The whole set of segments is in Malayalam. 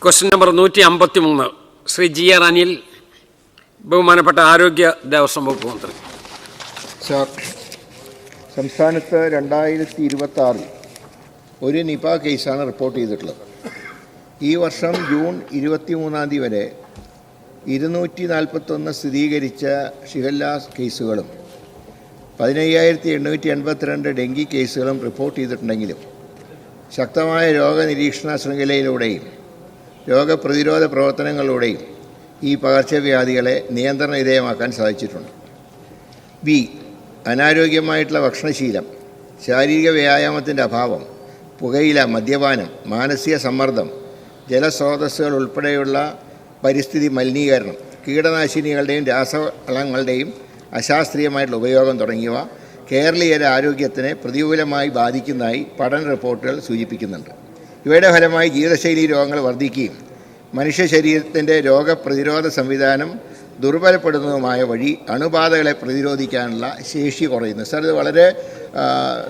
Question number 153 Shri GR Anil, ബഹുമാനപ്പെട്ട ആരോഗ്യ ദേവസ്വം വകുപ്പ് മന്ത്രി. സാർ, സംസ്ഥാനത്ത് 2026 ഒരു നിപ കേസാണ് റിപ്പോർട്ട് ചെയ്തിട്ടുള്ളത്. ഈ വർഷം ജൂൺ 23 വരെ 241 സ്ഥിരീകരിച്ച ഷിഗല്ല കേസുകളും 15,882 ഡെങ്കി കേസുകളും റിപ്പോർട്ട് ചെയ്തിട്ടുണ്ടെങ്കിലും ശക്തമായ രോഗനിരീക്ഷണ ശൃംഖലയിലൂടെയും രോഗപ്രതിരോധ പ്രവർത്തനങ്ങളിലൂടെയും ഈ പകർച്ചവ്യാധികളെ നിയന്ത്രണ വിധേയമാക്കാൻ സാധിച്ചിട്ടുണ്ട്. ബി, അനാരോഗ്യമായിട്ടുള്ള ഭക്ഷണശീലം, ശാരീരിക വ്യായാമത്തിൻ്റെ അഭാവം, പുകയില, മദ്യപാനം, മാനസിക സമ്മർദ്ദം, ജലസ്രോതസ്സുകൾ ഉൾപ്പെടെയുള്ള പരിസ്ഥിതി മലിനീകരണം, കീടനാശിനികളുടെയും രാസവളങ്ങളുടെയും അശാസ്ത്രീയമായിട്ടുള്ള ഉപയോഗം തുടങ്ങിയവ കേരളീയരുടെ ആരോഗ്യത്തിനെ പ്രതികൂലമായി ബാധിക്കുന്നതായി പഠന റിപ്പോർട്ടുകൾ സൂചിപ്പിക്കുന്നുണ്ട്. ഇവയുടെ ഫലമായി ജീവിതശൈലി രോഗങ്ങൾ വർദ്ധിക്കുകയും മനുഷ്യ ശരീരത്തിൻ്റെ രോഗപ്രതിരോധ സംവിധാനം ദുർബലപ്പെടുന്നതുമായ വഴി അണുബാധകളെ പ്രതിരോധിക്കാനുള്ള ശേഷി കുറയുന്നു. സാർ, ഇത് വളരെ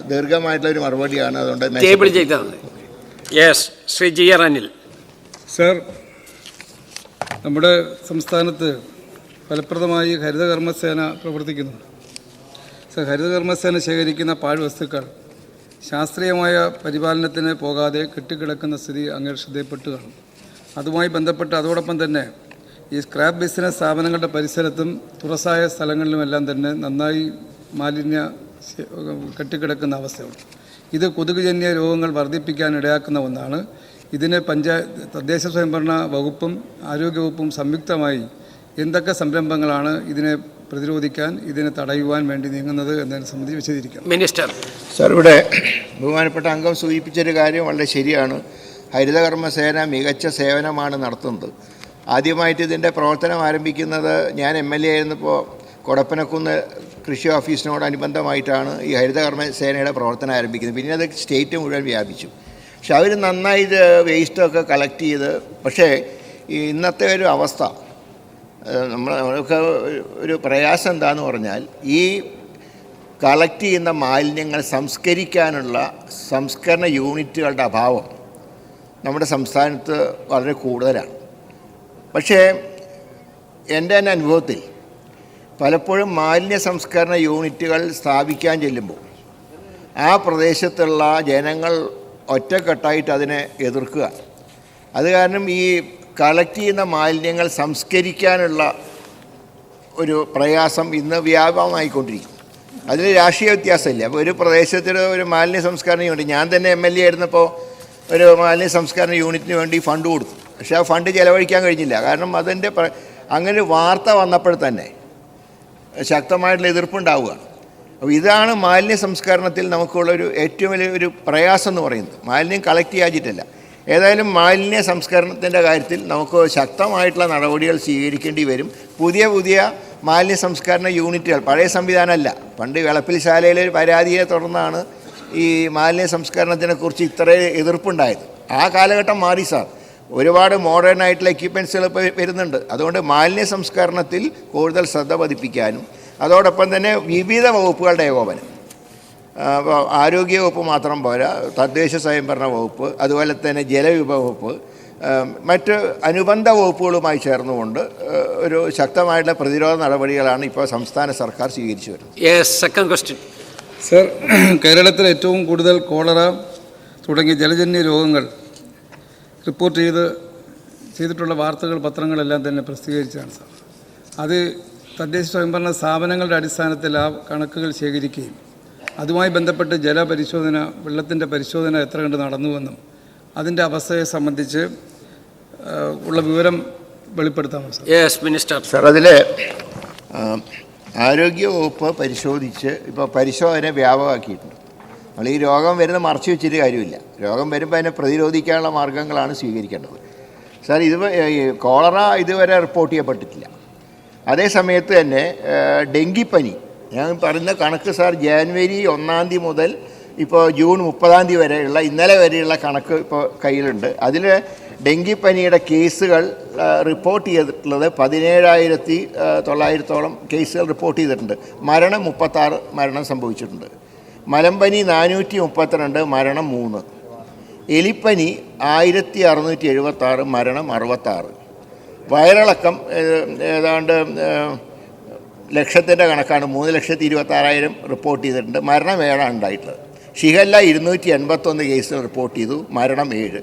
ദീർഘമായിട്ടുള്ളൊരു മറുപടിയാണ്. അതുകൊണ്ട് ശ്രീ GR അനിൽ. സാർ, നമ്മുടെ സംസ്ഥാനത്ത് ഫലപ്രദമായി ഹരിതകർമ്മസേന പ്രവർത്തിക്കുന്നുണ്ട്. സാർ, ഹരിതകർമ്മസേന ശേഖരിക്കുന്ന പാഴ്വസ്തുക്കൾ ശാസ്ത്രീയമായ പരിപാലനത്തിന് പോകാതെ കെട്ടിക്കിടക്കുന്ന സ്ഥിതി അങ്ങേ ശ്രദ്ധയിൽപ്പെട്ട് കാണും. അതുമായി ബന്ധപ്പെട്ട് അതോടൊപ്പം തന്നെ ഈ സ്ക്രാപ്പ് ബിസിനസ് സ്ഥാപനങ്ങളുടെ പരിസരത്തും തുറസായ സ്ഥലങ്ങളിലുമെല്ലാം തന്നെ നന്നായി മാലിന്യ കെട്ടിക്കിടക്കുന്ന അവസ്ഥയുണ്ട്. ഇത് കൊതുകുജന്യ രോഗങ്ങൾ വർദ്ധിപ്പിക്കാൻ ഇടയാക്കുന്ന ഒന്നാണ്. ഇതിന് തദ്ദേശ സ്വയംഭരണ വകുപ്പും ആരോഗ്യവകുപ്പും സംയുക്തമായി എന്തൊക്കെ സംരംഭങ്ങളാണ് ഇതിനെ പ്രതിരോധിക്കാൻ, ഇതിനെ തടയുവാൻ വേണ്ടി നീങ്ങുന്നത് എന്നതിനെ സംബന്ധിച്ച് വിശദീകരിക്കാം. മിനിസ്റ്റർ. സാർ, ഇവിടെ ബഹുമാനപ്പെട്ട അംഗം സൂചിപ്പിച്ചൊരു കാര്യം വളരെ ശരിയാണ്. ഹരിതകർമ്മസേന മികച്ച സേവനമാണ് നടത്തുന്നത്. ആദ്യമായിട്ട് ഇതിൻ്റെ പ്രവർത്തനം ആരംഭിക്കുന്നത് ഞാൻ MLA ആയിരുന്നപ്പോൾ കൊടപ്പനക്കുന്ന് കൃഷി ഓഫീസിനോടനുബന്ധമായിട്ടാണ് ഈ ഹരിതകർമ്മസേനയുടെ പ്രവർത്തനം ആരംഭിക്കുന്നത്. പിന്നെ അത് സ്റ്റേറ്റ് മുഴുവൻ വ്യാപിച്ചു. പക്ഷെ അവർ നന്നായി ഇത് വേസ്റ്റൊക്കെ കളക്ട് ചെയ്ത്, പക്ഷേ ഇന്നത്തെ ഒരു അവസ്ഥ നമ്മൾക്ക് ഒരു പ്രയാസം എന്താണെന്ന് പറഞ്ഞാൽ, ഈ കളക്ട് ചെയ്യുന്ന മാലിന്യങ്ങൾ സംസ്കരിക്കാനുള്ള സംസ്കരണ യൂണിറ്റുകളുടെ അഭാവം നമ്മുടെ സംസ്ഥാനത്ത് വളരെ കൂടുതലാണ്. പക്ഷേ എൻ്റെ തന്നെ അനുഭവത്തിൽ പലപ്പോഴും മാലിന്യ സംസ്കരണ യൂണിറ്റുകൾ സ്ഥാപിക്കാൻ ചെല്ലുമ്പോൾ ആ പ്രദേശത്തുള്ള ജനങ്ങൾ ഒറ്റക്കെട്ടായിട്ട് അതിനെ എതിർക്കുക. അത് കാരണം ഈ കളക്ട് ചെയ്യുന്ന മാലിന്യങ്ങൾ സംസ്കരിക്കാനുള്ള ഒരു പ്രയാസം ഇന്ന് വ്യാപകമായിക്കൊണ്ടിരിക്കും. അതിൽ രാഷ്ട്രീയ വ്യത്യാസമില്ല. അപ്പോൾ ഒരു പ്രദേശത്തിൽ ഒരു മാലിന്യ സംസ്കരണ യൂണിറ്റ്, ഞാൻ തന്നെ MLA ആയിരുന്നപ്പോൾ ഒരു മാലിന്യ സംസ്കരണ യൂണിറ്റിന് വേണ്ടി ഫണ്ട് കൊടുത്തു. പക്ഷേ ആ ഫണ്ട് ചിലവഴിക്കാൻ കഴിഞ്ഞില്ല. കാരണം അതിൻ്റെ അങ്ങനെ വാർത്ത വന്നപ്പോൾ തന്നെ ശക്തമായിട്ടുള്ള എതിർപ്പുണ്ടാവുകയാണ്. അപ്പോൾ ഇതാണ് മാലിന്യ സംസ്കരണത്തിൽ നമുക്കുള്ളൊരു ഏറ്റവും വലിയൊരു പ്രയാസം എന്ന് പറയുന്നത്. മാലിന്യം കളക്ട് ചെയ്യാതിട്ടല്ല. ഏതായാലും മാലിന്യ സംസ്കരണത്തിൻ്റെ കാര്യത്തിൽ നമുക്ക് ശക്തമായിട്ടുള്ള നടപടികൾ സ്വീകരിക്കേണ്ടി വരും. പുതിയ മാലിന്യ സംസ്കരണ യൂണിറ്റുകൾ, പഴയ സംവിധാനമല്ല. പണ്ട് വിളപ്പിൽശാലയിൽ ഒരു പരാതിയെ തുടർന്നാണ് ഈ മാലിന്യ സംസ്കരണത്തിനെക്കുറിച്ച് ഇത്രയും എതിർപ്പുണ്ടായത്. ആ കാലഘട്ടം മാറി സാർ. ഒരുപാട് മോഡേൺ ആയിട്ടുള്ള എക്യുപ്മെൻറ്റ്സുകൾ ഇപ്പോൾ വരുന്നുണ്ട്. അതുകൊണ്ട് മാലിന്യ സംസ്കരണത്തിൽ കൂടുതൽ ശ്രദ്ധ പതിപ്പിക്കാനും അതോടൊപ്പം തന്നെ വിവിധ വകുപ്പുകളുടെ ഏകോപനം, ആരോഗ്യ വകുപ്പ് മാത്രം പോരാ, തദ്ദേശ സ്വയംഭരണ വകുപ്പ്, അതുപോലെ തന്നെ ജലവിഭവ വകുപ്പ്, മറ്റ് അനുബന്ധ വകുപ്പുകളുമായി ചേർന്നുകൊണ്ട് ഒരു ശക്തമായിട്ടുള്ള പ്രതിരോധ നടപടികളാണ് ഇപ്പോൾ സംസ്ഥാന സർക്കാർ സ്വീകരിച്ചു വരുന്നത്. Second question. സർ, കേരളത്തിൽ ഏറ്റവും കൂടുതൽ കോളറ തുടങ്ങിയ ജലജന്യ രോഗങ്ങൾ റിപ്പോർട്ട് ചെയ്തിട്ടുള്ള വാർത്തകൾ പത്രങ്ങളെല്ലാം തന്നെ പ്രസിദ്ധീകരിച്ചതാണ് സാർ. അത് തദ്ദേശ സ്വയംഭരണ സ്ഥാപനങ്ങളുടെ അടിസ്ഥാനത്തിൽ ആ കണക്കുകൾ ശേഖരിക്കുകയും അതുമായി ബന്ധപ്പെട്ട് ജലപരിശോധന, വെള്ളത്തിൻ്റെ പരിശോധന എത്ര കണ്ട് നടന്നുവെന്നും അതിൻ്റെ അവസ്ഥയെ സംബന്ധിച്ച് ഉള്ള വിവരം വെളിപ്പെടുത്താമോ സാർ? മിനിസ്റ്റർ. സാർ, അതിൽ ആരോഗ്യവകുപ്പ് പരിശോധിച്ച് ഇപ്പോൾ പരിശോധന വ്യാപകമാക്കിയിട്ടുണ്ട്. നമ്മൾ ഈ രോഗം വരുന്ന മറച്ചു വെച്ചിട്ട് കാര്യമില്ല. രോഗം വരുമ്പോൾ അതിനെ പ്രതിരോധിക്കാനുള്ള മാർഗ്ഗങ്ങളാണ് സ്വീകരിക്കേണ്ടത്. സാർ, കോളറ ഇതുവരെ റിപ്പോർട്ട് ചെയ്യപ്പെട്ടിട്ടില്ല. അതേ സമയത്ത് തന്നെ ഡെങ്കിപ്പനി, ഞാൻ പറയുന്ന കണക്ക് സാർ, ജനുവരി 1 മുതൽ ഇപ്പോൾ ജൂൺ 30 വരെയുള്ള ഇന്നലെ വരെയുള്ള കണക്ക് ഇപ്പോൾ കയ്യിലുണ്ട്. അതിൽ ഡെങ്കിപ്പനിയുടെ കേസുകൾ റിപ്പോർട്ട് ചെയ്തിട്ടുള്ളത് 17,900 കേസുകൾ റിപ്പോർട്ട് ചെയ്തിട്ടുണ്ട്. മരണം 36 മരണം സംഭവിച്ചിട്ടുണ്ട്. മലമ്പനി 432, മരണം 3. എലിപ്പനി 1676, മരണം 66. വയറിളക്കം ഏതാണ്ട് ലക്ഷത്തിൻ്റെ കണക്കാണ്, 3,26,000 റിപ്പോർട്ട് ചെയ്തിട്ടുണ്ട്, മരണം 7 ഉണ്ടായിട്ടുള്ളത്. ഷിഗല്ല 281 കേസുകൾ റിപ്പോർട്ട് ചെയ്തു, മരണം 7.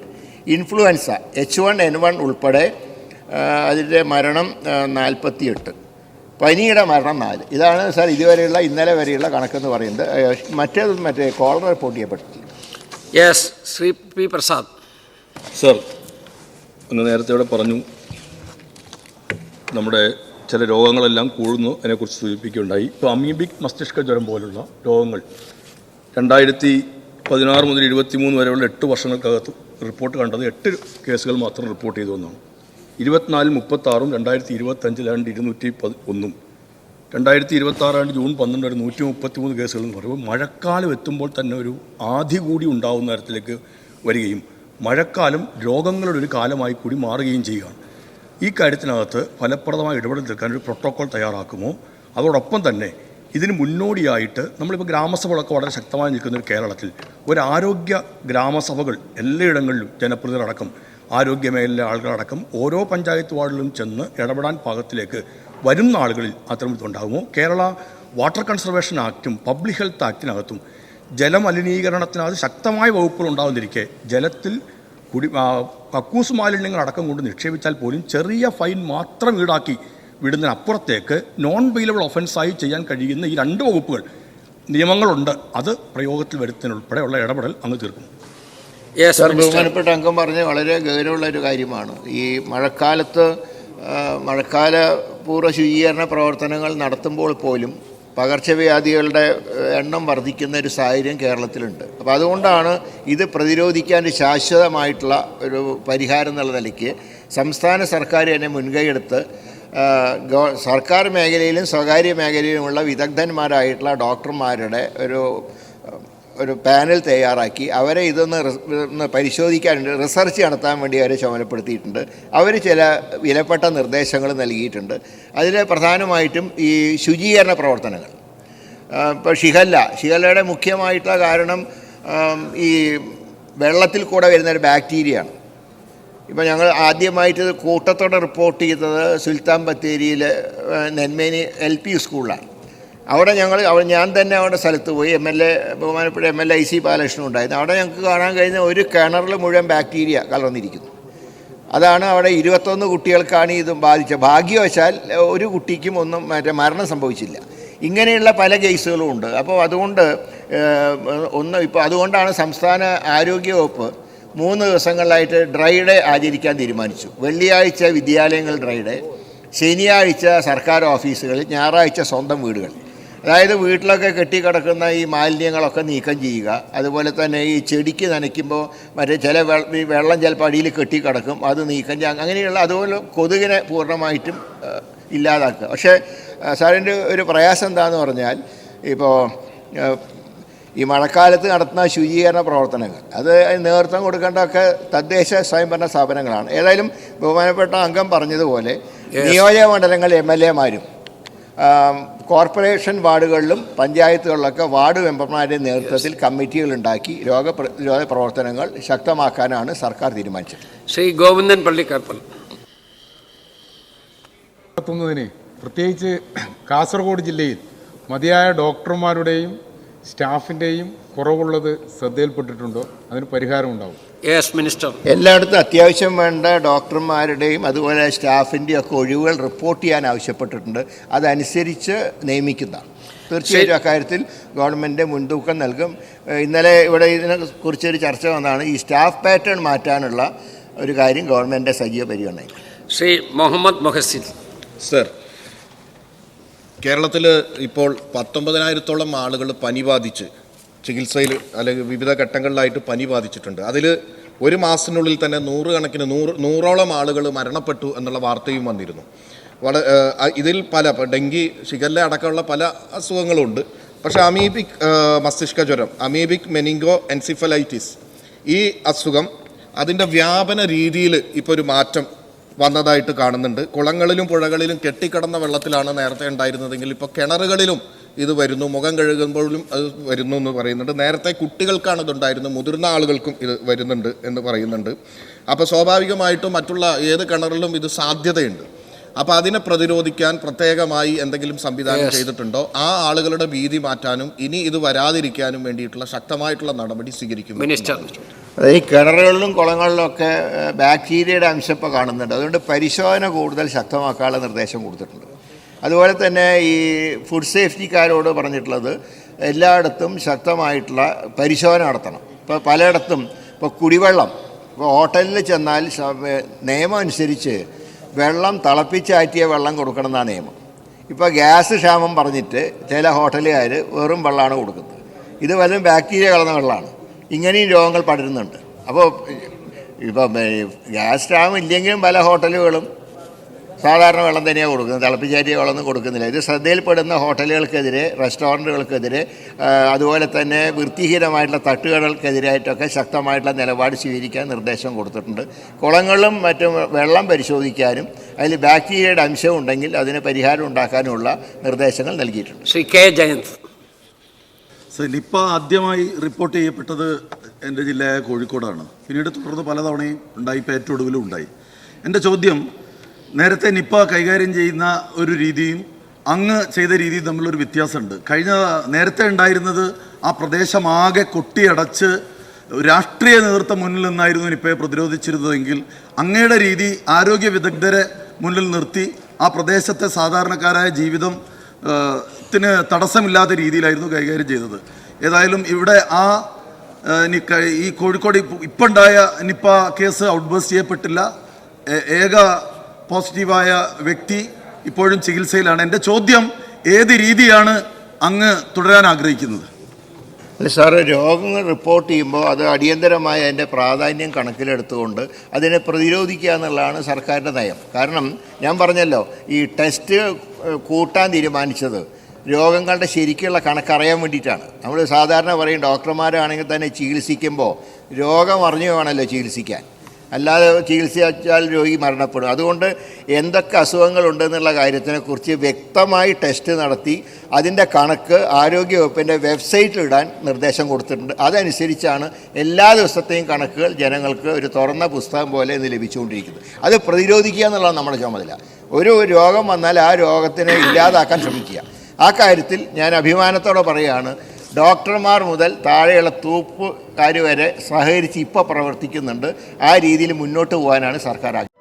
ഇൻഫ്ലുവൻസ H1N1 ഉൾപ്പെടെ അതിൻ്റെ മരണം 48. പനിയുടെ മരണം 4. ഇതാണ് സാർ ഇതുവരെയുള്ള ഇന്നലെ വരെയുള്ള കണക്കെന്ന് പറയുന്നത്. മറ്റേ കോളറ റിപ്പോർട്ട് ചെയ്യപ്പെട്ടിട്ടില്ല. Yes, Shri P Prasad. Sir, ഒന്ന് നേരത്തെ ഇവിടെ പറഞ്ഞു നമ്മുടെ ചില രോഗങ്ങളെല്ലാം കൂടുന്നു, അതിനെക്കുറിച്ച് സൂചിപ്പിക്കുകയുണ്ടായി. ഇപ്പോൾ അമീബിക് മസ്തിഷ്ക ജ്വരം പോലുള്ള രോഗങ്ങൾ 2016 മുതൽ 23 വരെയുള്ള 8 വർഷങ്ങൾക്കകത്ത് റിപ്പോർട്ട് കണ്ടത് 8 കേസുകൾ മാത്രം റിപ്പോർട്ട് ചെയ്തു എന്നാണ്. 24 36, 2025 201, 2026 ജൂൺ 12 വരെ 133 കേസുകൾ എന്ന് പറയുമ്പോൾ മഴക്കാലം എത്തുമ്പോൾ തന്നെ ഒരു ആധി കൂടി ഉണ്ടാകുന്ന തരത്തിലേക്ക് വരികയും മഴക്കാലം രോഗങ്ങളുടെ ഒരു കാലമായി കൂടി മാറുകയും ചെയ്യുകയാണ്. ഈ കാര്യത്തിനകത്ത് ഫലപ്രദമായ ഇടപെടൽ തീർക്കാൻ ഒരു പ്രോട്ടോക്കോൾ തയ്യാറാക്കുമോ? അതോടൊപ്പം തന്നെ ഇതിന് മുന്നോടിയായിട്ട് നമ്മളിപ്പോൾ ഗ്രാമസഭകളൊക്കെ വളരെ ശക്തമായി നിൽക്കുന്ന ഒരു കേരളത്തിൽ ഒരു ആരോഗ്യ ഗ്രാമസഭകൾ എല്ലായിടങ്ങളിലും ജനപ്രതിനിധികളടക്കം ആരോഗ്യ മേഖലയിലെ ആളുകളടക്കം ഓരോ പഞ്ചായത്ത് വാർഡിലും ചെന്ന് ഇടപെടാൻ പാകത്തിലേക്ക് വരുന്ന ആളുകളിൽ അത്തരമിതുണ്ടാകുമോ? കേരള വാട്ടർ കൺസർവേഷൻ ആക്റ്റും പബ്ലിക് ഹെൽത്ത് ആക്റ്റിനകത്തും ജലമലിനീകരണത്തിനകത്ത് ശക്തമായ വകുപ്പുകൾ ഉണ്ടാകുന്നിരിക്കെ ജലത്തിൽ കക്കൂസ് മാലിന്യങ്ങൾ അടക്കം കൊണ്ട് നിക്ഷേപിച്ചാൽ പോലും ചെറിയ ഫൈൻ മാത്രം ഈടാക്കി വിടുന്നതിനപ്പുറത്തേക്ക് നോൺ ബെയിലബിൾ ഒഫൻസായി ചെയ്യാൻ കഴിയുന്ന ഈ 2 വകുപ്പുകൾ നിയമങ്ങളുണ്ട്. അത് പ്രയോഗത്തിൽ വരുത്തുന്നതിനുൾപ്പെടെയുള്ള ഇടപെടൽ അങ്ങ് തീർക്കും. ബഹുമാനപ്പെട്ട അംഗം പറഞ്ഞ വളരെ ഗൗരവമുള്ള ഒരു കാര്യമാണ്. ഈ മഴക്കാല പൂർവ്വ ശുചീകരണ പ്രവർത്തനങ്ങൾ നടത്തുമ്പോൾ പോലും പകർച്ചവ്യാധികളുടെ എണ്ണം വർദ്ധിക്കുന്ന ഒരു സാഹചര്യം കേരളത്തിലുണ്ട്. അപ്പോൾ അതുകൊണ്ടാണ് ഇത് പ്രതിരോധിക്കാൻ ശാശ്വതമായിട്ടുള്ള ഒരു പരിഹാരം എന്നുള്ള നിലയ്ക്ക് സംസ്ഥാന സർക്കാർ തന്നെ മുൻകൈയെടുത്ത് സർക്കാർ മേഖലയിലും സ്വകാര്യ മേഖലയിലുമുള്ള വിദഗ്ധന്മാരായിട്ടുള്ള ഡോക്ടർമാരുടെ ഒരു പാനൽ തയ്യാറാക്കി അവരെ ഇതൊന്ന് പരിശോധിക്കാനുണ്ട്, റിസർച്ച് നടത്താൻ വേണ്ടി അവരെ ചുമതലപ്പെടുത്തിയിട്ടുണ്ട്. അവർ ചില വിലപ്പെട്ട നിർദ്ദേശങ്ങൾ നൽകിയിട്ടുണ്ട്. അതിൽ പ്രധാനമായിട്ടും ഈ ശുചീകരണ പ്രവർത്തനങ്ങൾ, ഇപ്പോൾ ഷിഗല്ലയുടെ മുഖ്യമായിട്ടുള്ള കാരണം ഈ വെള്ളത്തിൽ കൂടെ വരുന്നൊരു ബാക്ടീരിയയാണ്. ഇപ്പോൾ ഞങ്ങൾ ആദ്യമായിട്ട് കൂട്ടത്തോടെ റിപ്പോർട്ട് ചെയ്തത് സുൽത്താൻ ബത്തേരിയിലെ നെന്മേനി LP സ്കൂളിലാണ്. അവിടെ ഞാൻ തന്നെ അവിടെ സ്ഥലത്ത് പോയി, ബഹുമാനപ്പെട്ട MLA IC ബാലകൃഷ്ണൻ ഉണ്ടായിരുന്നു. അവിടെ ഞങ്ങൾക്ക് കാണാൻ കഴിഞ്ഞ ഒരു കിണറിൽ മുഴുവൻ ബാക്ടീരിയ കലർന്നിരിക്കുന്നു. അതാണ് അവിടെ 21 കുട്ടികൾക്കാണ് ഇത് ബാധിച്ചത്. ഭാഗ്യവശാൽ ഒരു കുട്ടിക്കും മരണം സംഭവിച്ചില്ല. ഇങ്ങനെയുള്ള പല കേസുകളും ഉണ്ട്. അപ്പോൾ അതുകൊണ്ടാണ് സംസ്ഥാന ആരോഗ്യ വകുപ്പ് 3 ദിവസങ്ങളിലായിട്ട് ഡ്രൈ ഡേ ആചരിക്കാൻ തീരുമാനിച്ചു. വെള്ളിയാഴ്ച വിദ്യാലയങ്ങൾ ഡ്രൈ ഡേ, ശനിയാഴ്ച സർക്കാർ ഓഫീസുകളിൽ, ഞായറാഴ്ച സ്വന്തം വീടുകൾ. അതായത് വീട്ടിലൊക്കെ കെട്ടിക്കിടക്കുന്ന ഈ മാലിന്യങ്ങളൊക്കെ നീക്കം ചെയ്യുക. അതുപോലെ തന്നെ ഈ ചെടിക്ക് നനയ്ക്കുമ്പോൾ ചില വെള്ളം ചിലപ്പോൾ അടിയിൽ കെട്ടിക്കിടക്കും, അത് നീക്കം ചെയ്യുക. അങ്ങനെയുള്ള അതുപോലെ കൊതുകിനെ പൂർണ്ണമായിട്ടും ഇല്ലാതാക്കുക. പക്ഷേ സാറിൻ്റെ ഒരു പ്രയാസം എന്താണെന്ന് പറഞ്ഞാൽ, ഇപ്പോൾ ഈ മഴക്കാലത്ത് നടത്തുന്ന ശുചീകരണ പ്രവർത്തനങ്ങൾ അത് നേതൃത്വം കൊടുക്കേണ്ടതൊക്കെ തദ്ദേശ സ്വയംഭരണ സ്ഥാപനങ്ങളാണ്. ഏതായാലും ബഹുമാനപ്പെട്ട അംഗം പറഞ്ഞതുപോലെ നിയോജക മണ്ഡലങ്ങൾ MLA-മാരും കോർപ്പറേഷൻ വാർഡുകളിലും പഞ്ചായത്തുകളിലൊക്കെ വാർഡ് മെമ്പർമാരുടെ നേതൃത്വത്തിൽ കമ്മിറ്റികളുണ്ടാക്കി രോഗപ്രതിരോധ പ്രവർത്തനങ്ങൾ ശക്തമാക്കാനാണ് സർക്കാർ തീരുമാനിച്ചത്. ശ്രീ ഗോവിന്ദൻ പള്ളിക്കപ്പൽ. പ്രത്യേകിച്ച് കാസർഗോഡ് ജില്ലയിൽ മതിയായ ഡോക്ടർമാരുടെയും സ്റ്റാഫിൻ്റെയും കുറവുള്ളത് ശ്രദ്ധയിൽപ്പെട്ടിട്ടുണ്ടോ? അതിന് പരിഹാരം ഉണ്ടാവും? Yes minister. എല്ലായിടത്തും അത്യാവശ്യം വേണ്ട ഡോക്ടർമാരുടെയും അതുപോലെ സ്റ്റാഫിൻ്റെയും ഒക്കെ ഒഴിവുകൾ റിപ്പോർട്ട് ചെയ്യാൻ ആവശ്യപ്പെട്ടിട്ടുണ്ട്. അതനുസരിച്ച് നിയമിക്കുന്നതാണ്. തീർച്ചയായിട്ടും അക്കാര്യത്തിൽ ഗവൺമെൻറ് മുൻതൂക്കം നൽകും. ഇന്നലെ ഇവിടെ ഇതിനെക്കുറിച്ചൊരു ചർച്ച വന്നതാണ്. ഈ സ്റ്റാഫ് പാറ്റേൺ മാറ്റാനുള്ള ഒരു കാര്യം ഗവൺമെൻറ് സജീവ പരിഗണന. ശ്രീ മുഹമ്മദ് മുഹസിൻ. സർ, കേരളത്തിൽ ഇപ്പോൾ 19,000-ഓളം ആളുകൾ പനി ബാധിച്ച് ചികിത്സയിൽ അല്ലെങ്കിൽ വിവിധ ഘട്ടങ്ങളിലായിട്ട് പനി ബാധിച്ചിട്ടുണ്ട്. അതിൽ ഒരു മാസത്തിനുള്ളിൽ തന്നെ 100ഓളം ആളുകൾ മരണപ്പെട്ടു എന്നുള്ള വാർത്തയും വന്നിരുന്നു. ഇതിൽ പല ഡെങ്കി, ഷിഗല്ല അടക്കമുള്ള പല അസുഖങ്ങളുണ്ട്. പക്ഷേ അമീബിക് മസ്തിഷ്ക ജ്വരം, അമീബിക് മെനിങ്കോ എൻസിഫലൈറ്റിസ്, ഈ അസുഖം അതിൻ്റെ വ്യാപന രീതിയിൽ ഇപ്പോൾ ഒരു മാറ്റം വന്നതായിട്ട് കാണുന്നുണ്ട്. കുളങ്ങളിലും പുഴകളിലും കെട്ടിക്കിടന്ന വെള്ളത്തിലാണ് നേരത്തെ ഉണ്ടായിരുന്നതെങ്കിൽ ഇപ്പോൾ കിണറുകളിലും ഇത് വരുന്നു, മുഖം കഴുകുമ്പോഴും അത് വരുന്നു എന്ന് പറയുന്നുണ്ട്. നേരത്തെ കുട്ടികൾക്കാണ് ഇതുണ്ടായിരുന്നത്, മുതിർന്ന ആളുകൾക്കും ഇത് വരുന്നുണ്ട് എന്ന് പറയുന്നുണ്ട്. അപ്പോൾ സ്വാഭാവികമായിട്ടും മറ്റുള്ള ഏത് കിണറിലും ഇത് സാധ്യതയുണ്ട്. അപ്പോൾ അതിനെ പ്രതിരോധിക്കാൻ പ്രത്യേകമായി എന്തെങ്കിലും സംവിധാനം ചെയ്തിട്ടുണ്ടോ? ആ ആളുകളുടെ ഭീതി മാറ്റാനും ഇനി ഇത് വരാതിരിക്കാനും വേണ്ടിയിട്ടുള്ള ശക്തമായിട്ടുള്ള നടപടി സ്വീകരിക്കും. അത് ഈ കിണറുകളിലും കുളങ്ങളിലൊക്കെ ബാക്ടീരിയയുടെ അംശം ഇപ്പോൾ കാണുന്നുണ്ട്. അതുകൊണ്ട് പരിശോധന കൂടുതൽ ശക്തമാക്കാനുള്ള നിർദ്ദേശം കൊടുത്തിട്ടുണ്ട്. അതുപോലെ തന്നെ ഈ ഫുഡ് സേഫ്റ്റിക്കാരോട് പറഞ്ഞിട്ടുള്ളത് എല്ലായിടത്തും ശക്തമായിട്ടുള്ള പരിശോധന നടത്തണം. ഇപ്പോൾ പലയിടത്തും ഇപ്പോൾ കുടിവെള്ളം, ഇപ്പോൾ ഹോട്ടലിൽ ചെന്നാൽ നിയമം അനുസരിച്ച് വെള്ളം തിളപ്പിച്ചാറ്റിയ വെള്ളം കൊടുക്കണം എന്നാണ് നിയമം. ഇപ്പോൾ ഗ്യാസ് ക്ഷാമം പറഞ്ഞിട്ട് ചില ഹോട്ടലുകാർ വെറും വെള്ളമാണ് കൊടുക്കുന്നത്. ഇത് വല്ലതും ബാക്ടീരിയ കലർന്ന വെള്ളമാണ്. ഇങ്ങനെയും രോഗങ്ങൾ പടരുന്നുണ്ട്. അപ്പോൾ ഇപ്പം ഗ്യാസ് ക്ഷാമം ഇല്ലെങ്കിലും പല ഹോട്ടലുകളും സാധാരണ വെള്ളം തന്നെയാണ് കൊടുക്കുന്നത്, തിളപ്പിച്ചാറ്റിയ വെള്ളമൊന്നും കൊടുക്കുന്നില്ല. ഇത് ശ്രദ്ധയിൽപ്പെടുന്ന ഹോട്ടലുകൾക്കെതിരെ, റെസ്റ്റോറൻറ്റുകൾക്കെതിരെ, അതുപോലെ തന്നെ വൃത്തിഹീനമായിട്ടുള്ള തട്ടുകടകൾക്കെതിരായിട്ടൊക്കെ ശക്തമായിട്ടുള്ള നിലപാട് സ്വീകരിക്കാൻ നിർദ്ദേശം കൊടുത്തിട്ടുണ്ട്. കുളങ്ങളിലും മറ്റും വെള്ളം പരിശോധിക്കാനും അതിൽ ബാക്ടീരിയയുടെ അംശം ഉണ്ടെങ്കിൽ അതിന് പരിഹാരം ഉണ്ടാക്കാനുമുള്ള നിർദ്ദേശങ്ങൾ നൽകിയിട്ടുണ്ട്. ശ്രീ കെ ജയന്ത്. നിപ്പ ആദ്യമായി റിപ്പോർട്ട് ചെയ്യപ്പെട്ടത് എൻ്റെ ജില്ലയായ കോഴിക്കോടാണ്. പിന്നീട് തുടർന്ന് പലതവണയും ഉണ്ടായി, ഇപ്പോൾ ഏറ്റവും ഒടുവിലും ഉണ്ടായി. എൻ്റെ ചോദ്യം, നേരത്തെ നിപ്പ കൈകാര്യം ചെയ്യുന്ന ഒരു രീതിയും അങ്ങ് ചെയ്ത രീതിയും തമ്മിലൊരു വ്യത്യാസമുണ്ട്. നേരത്തെ ഉണ്ടായിരുന്നത് ആ പ്രദേശമാകെ കൊട്ടിയടച്ച് രാഷ്ട്രീയ നേതൃത്വം മുന്നിൽ നിന്നായിരുന്നു നിപ്പയെ പ്രതിരോധിച്ചിരുന്നതെങ്കിൽ അങ്ങയുടെ രീതി ആരോഗ്യ വിദഗ്ധരെ മുന്നിൽ നിർത്തി ആ പ്രദേശത്തെ സാധാരണക്കാരായ ജീവിതത്തിന് തടസ്സമില്ലാത്ത രീതിയിലായിരുന്നു കൈകാര്യം ചെയ്തത്. ഏതായാലും ഇവിടെ ഈ കോഴിക്കോട് ഇപ്പം ഉണ്ടായ നിപ്പ കേസ് ഔട്ട്ബേസ്റ്റ് ചെയ്യപ്പെട്ടില്ല. ഏക പോസിറ്റീവായ വ്യക്തി ഇപ്പോഴും ചികിത്സയിലാണ്. എൻ്റെ ചോദ്യം, ഏത് രീതിയാണ് അങ്ങ് തുടരാൻ ആഗ്രഹിക്കുന്നത്? അല്ല സാറ്, രോഗങ്ങൾ റിപ്പോർട്ട് ചെയ്യുമ്പോൾ അത് അടിയന്തരമായ അതിൻ്റെ പ്രാധാന്യം കണക്കിലെടുത്തുകൊണ്ട് അതിനെ പ്രതിരോധിക്കുക എന്നുള്ളതാണ് സർക്കാരിൻ്റെ നയം. കാരണം ഞാൻ പറഞ്ഞല്ലോ, ഈ ടെസ്റ്റ് കൂട്ടാൻ തീരുമാനിച്ചത് രോഗങ്ങളുടെ ശരിക്കുള്ള കണക്കറിയാൻ വേണ്ടിയിട്ടാണ്. നമ്മൾ സാധാരണ പറയും ഡോക്ടർമാരാണെങ്കിൽ തന്നെ ചികിത്സിക്കുമ്പോൾ രോഗം അറിഞ്ഞു വേണമല്ലോ ചികിത്സിക്കാൻ, അല്ലാതെ ചികിത്സിച്ചാൽ രോഗി മരണപ്പെടും. അതുകൊണ്ട് എന്തൊക്കെ അസുഖങ്ങളുണ്ടെന്നുള്ള കാര്യത്തിനെക്കുറിച്ച് വ്യക്തമായി ടെസ്റ്റ് നടത്തി അതിൻ്റെ കണക്ക് ആരോഗ്യവകുപ്പിൻ്റെ വെബ്സൈറ്റിലിടാൻ നിർദ്ദേശം കൊടുത്തിട്ടുണ്ട്. അതനുസരിച്ചാണ് എല്ലാ ദിവസത്തെയും കണക്കുകൾ ജനങ്ങൾക്ക് ഒരു തുറന്ന പുസ്തകം പോലെ ഇന്ന് ലഭിച്ചുകൊണ്ടിരിക്കുന്നത്. അത് പ്രതിരോധിക്കുക എന്നുള്ളതാണ് നമ്മുടെ ചുമതല. ഒരു രോഗം വന്നാൽ ആ രോഗത്തിനെ ഇല്ലാതാക്കാൻ ശ്രമിക്കുക. ആ കാര്യത്തിൽ ഞാൻ അഭിമാനത്തോടെ പറയുകയാണ്, ഡോക്ടർമാർ മുതൽ താഴെയുള്ള തൂപ്പുകാർ വരെ സഹകരിച്ച് ഇപ്പോൾ പ്രവർത്തിക്കുന്നുണ്ട്. ആ രീതിയിൽ മുന്നോട്ട് പോകാനാണ് സർക്കാർ ആഗ്രഹിക്കുന്നത്.